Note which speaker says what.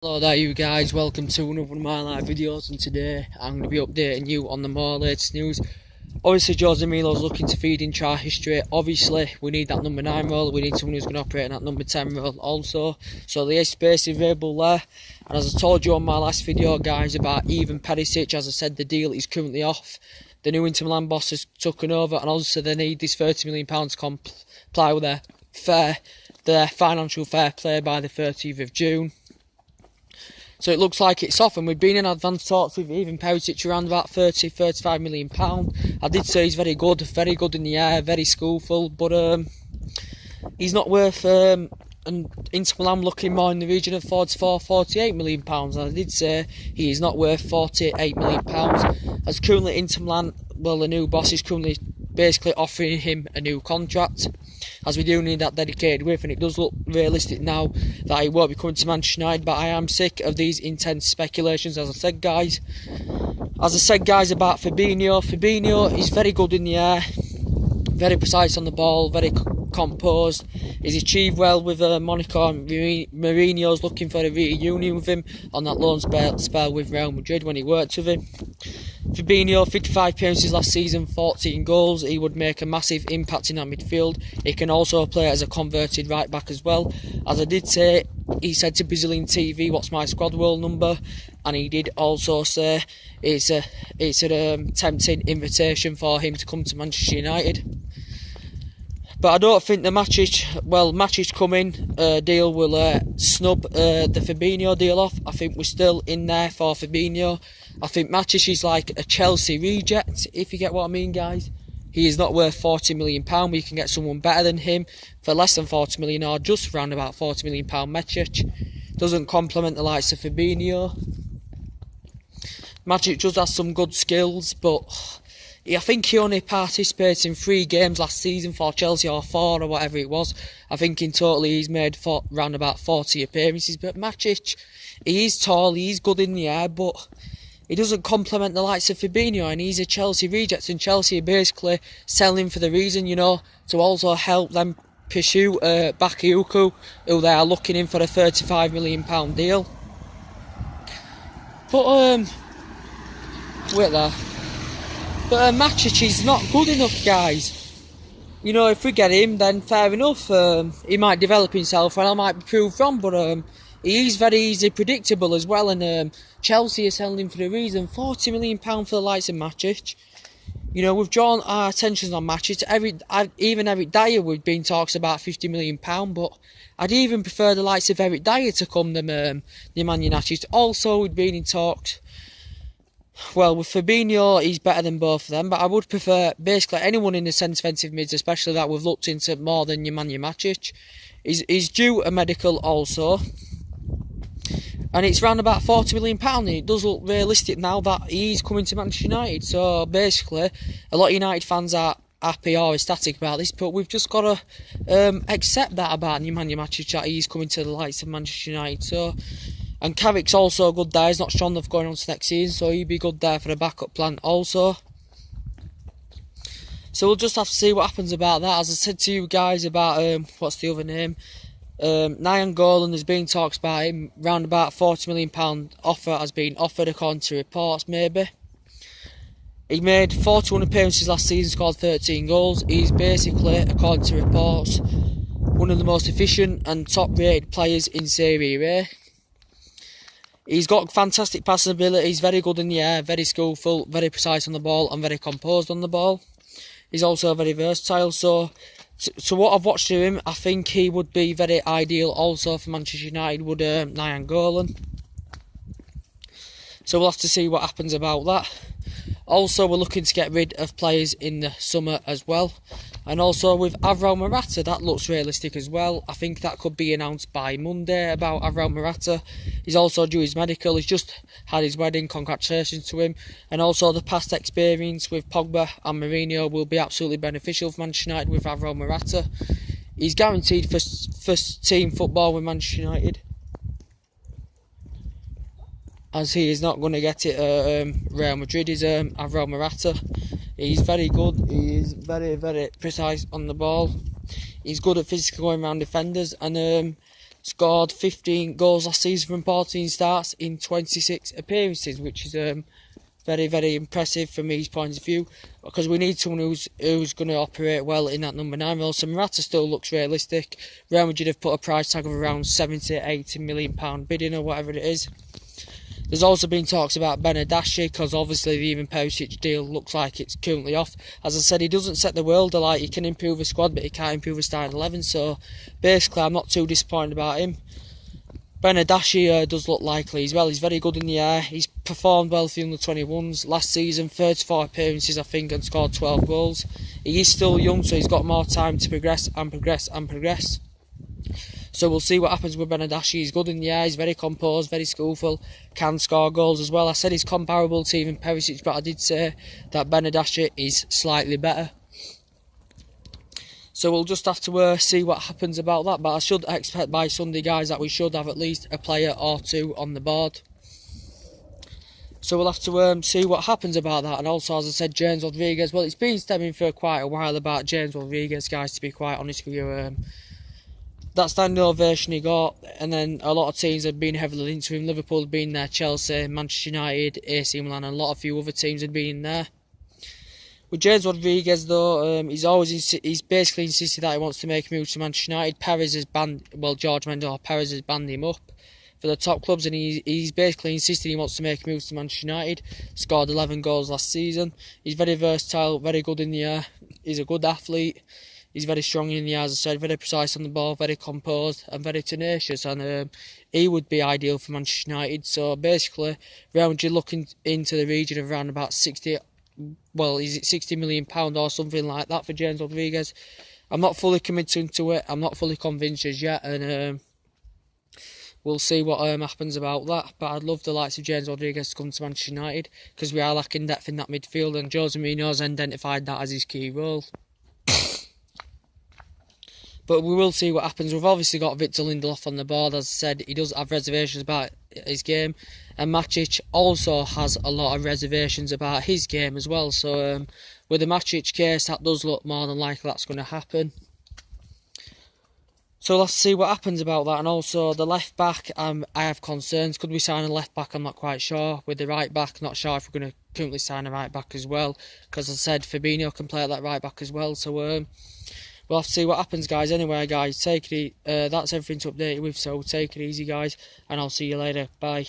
Speaker 1: Hello there you guys, welcome to another one of my live videos, and today I'm going to be updating you on the more latest news. Obviously Jose Milo's looking to feed into our history. Obviously we need that number 9 role, we need someone who's going to operate in that number 10 role also. So there is space available there. And as I told you on my last video guys about Ivan Perisic, as I said, the deal is currently off. The new Inter Milan boss has taken over, and obviously they need this £30 million to comply with their financial fair play by the 30th of June. So it looks like it's off, and we've been in advanced talks with Ivan Perisic around about £30–35 million. I did say he's very good in the air, very skillful, but he's not worth and Inter Milan looking more in the region of £44–48 million. And I did say he is not worth £48 million. As currently Inter Milan, well, the new boss is currently basically offering him a new contract, as we do need that dedicated width, and it does look realistic now that he won't be coming to Manchester United. But I am sick of these intense speculations, as I said guys about Fabinho. Fabinho is very good in the air, very precise on the ball, very composed. He's achieved well with Monaco, and Mourinho's looking for a reunion with him on that loan spell with Real Madrid when he worked with him. Fabinho, 55 appearances last season, 14 goals. He would make a massive impact in that midfield. He can also play as a converted right back as well. As I did say, he said to Brazilian TV, "What's my squad world number?" And he did also say it's a tempting invitation for him to come to Manchester United. But I don't think the Matic coming deal will snub the Fabinho deal off. I think we're still in there for Fabinho. I think Matic is like a Chelsea reject, if you get what I mean, guys. He is not worth £40 million. We can get someone better than him for less than £40 million, or just around about £40 million. Matic doesn't complement the likes of Fabinho. Matic does have some good skills, but I think he only participated in 3 games last season for Chelsea, or 4 or whatever it was. I think in total he's made around about 40 appearances. But Matic, he is tall, he's good in the air, but he doesn't complement the likes of Fabinho, and he's a Chelsea reject, and Chelsea are basically selling for the reason, you know, to also help them pursue Bakayoko, who they are looking in for a £35 million deal. But wait there. But Matic is not good enough, guys. You know, if we get him, then fair enough. He might develop himself, and I might be proved wrong. But he is very easily predictable as well. And Chelsea are selling him for the reason. £40 million for the likes of Matic. You know, we've drawn our attentions on Matic. Even Eric Dyer, we've been talks about £50 million. But I'd even prefer the likes of Eric Dyer to come than Man United. Also, we've been in talks. Well, with Fabinho, he's better than both of them, but I would prefer basically anyone in the centre defensive mids, especially that we've looked into more than Nemanja Matic. He's due a medical also, and it's around about £40 million, and it does look realistic now that he's coming to Manchester United. So basically, a lot of United fans are happy or ecstatic about this, but we've just got to accept that about Nemanja Matic, that he's coming to the likes of Manchester United. So. And Carrick's also good there. He's not strong enough going on to next season, so he'd be good there for a backup plan also. So we'll just have to see what happens about that. As I said to you guys about, what's the other name? Nainggolan, there's been talks about him. Round about £40 million offer has been offered according to reports, maybe. He made 41 appearances last season, scored 13 goals. He's basically, according to reports, one of the most efficient and top-rated players in Serie A. He's got fantastic passing ability, he's very good in the air, very skillful, very precise on the ball, and very composed on the ball. He's also very versatile, so what I've watched of him, I think he would be very ideal also for Manchester United, would Nainggolan. So we'll have to see what happens about that. Also, we're looking to get rid of players in the summer as well. And also with Alvaro Morata, that looks realistic as well. I think that could be announced by Monday about Alvaro Morata. He's also due his medical. He's just had his wedding. Congratulations to him. And also the past experience with Pogba and Mourinho will be absolutely beneficial for Manchester United with Alvaro Morata. He's guaranteed first team football with Manchester United, as he is not going to get it at Real Madrid, is Alvaro Morata. He's very good, he is very, very precise on the ball. He's good at physically going around defenders, and Scored 15 goals last season from 14 starts in 26 appearances, which is very, very impressive from his point of view, because we need someone who's going to operate well in that number 9 role. So Morata still looks realistic. Real Madrid have put a price tag of around 70, 80 million pound bidding or whatever it is. There's also been talks about Bernardeschi, because obviously the Ivan Perisic deal looks like it's currently off. As I said, he doesn't set the world alight. He can improve a squad, but he can't improve a starting 11. So basically, I'm not too disappointed about him. Bernardeschi does look likely as well. He's very good in the air. He's performed well for the under-21s. Last season, 34 appearances, I think, and scored 12 goals. He is still young, so he's got more time to progress and progress and progress. So we'll see what happens with Bernardeschi. He's good in the air, he's very composed, very skillful, can score goals as well. I said he's comparable to even Perisic, but I did say that Bernardeschi is slightly better. So we'll just have to see what happens about that. But I should expect by Sunday, guys, that we should have at least a player or two on the board. So we'll have to see what happens about that. And also, as I said, James Rodriguez. Well, it's been stemming for quite a while about James Rodriguez, guys, to be quite honest with you. That standing ovation he got, and then a lot of teams had been heavily linked to him. Liverpool had been there, Chelsea, Manchester United, AC Milan, and a lot of few other teams had been there. With James Rodriguez, though, he's basically insisted that he wants to make a move to Manchester United. George Mendes Perez has banned him up for the top clubs, and he's basically insisted he wants to make a move to Manchester United. Scored 11 goals last season. He's very versatile, very good in the air. He's a good athlete. He's very strong in the air, as I said, very precise on the ball, very composed and very tenacious, and he would be ideal for Manchester United. So basically, Real Madrid looking into the region of around about 60 million pound or something like that for James Rodriguez. I'm not fully committed to it. I'm not fully convinced as yet, and we'll see what happens about that. But I'd love the likes of James Rodriguez to come to Manchester United, because we are lacking depth in that midfield, and Jose Mourinho's identified that as his key role. But we will see what happens. We've obviously got Victor Lindelof on the board. As I said, he does have reservations about his game. And Matic also has a lot of reservations about his game as well. So with the Matic case, that does look more than likely that's going to happen. So let's see what happens about that. And also the left back, I have concerns. Could we sign a left back? I'm not quite sure. With the right back, not sure if we're going to currently sign a right back as well. Because as I said, Fabinho can play at that right back as well. So we'll have to see what happens, guys. Anyway, guys, that's everything to update you with. So take it easy, guys, and I'll see you later. Bye.